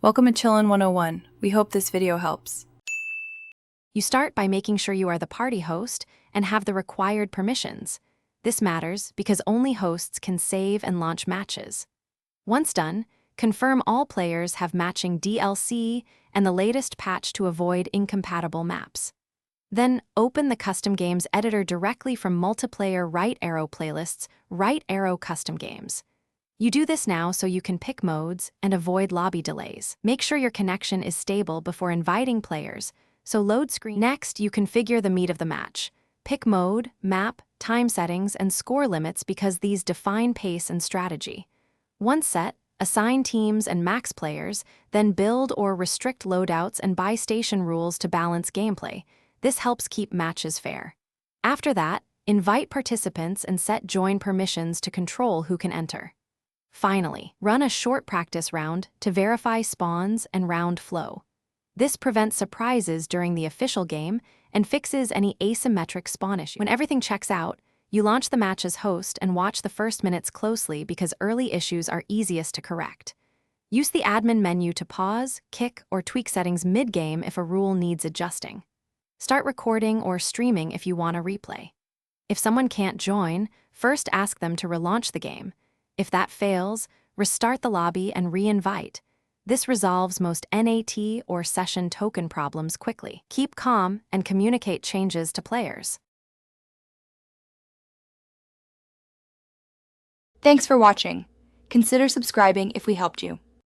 Welcome to Chillin' 101. We hope this video helps. You start by making sure you are the party host and have the required permissions. This matters because only hosts can save and launch matches. Once done, confirm all players have matching DLC and the latest patch to avoid incompatible maps. Then open the custom games editor directly from multiplayer right arrow playlists, right arrow custom games. You do this now so you can pick modes and avoid lobby delays. Make sure your connection is stable before inviting players, so load screen. Next, you configure the meat of the match. Pick mode, map, time settings, and score limits because these define pace and strategy. Once set, assign teams and max players, then build or restrict loadouts and buy station rules to balance gameplay. This helps keep matches fair. After that, invite participants and set join permissions to control who can enter. Finally, run a short practice round to verify spawns and round flow. This prevents surprises during the official game and fixes any asymmetric spawn issue. When everything checks out, you launch the match as host and watch the first minutes closely because early issues are easiest to correct. Use the admin menu to pause, kick, or tweak settings mid-game if a rule needs adjusting. Start recording or streaming if you want a replay. If someone can't join, first ask them to relaunch the game. If that fails, restart the lobby and re-invite. This resolves most NAT or session token problems quickly. Keep calm and communicate changes to players. Thanks for watching. Consider subscribing if we helped you.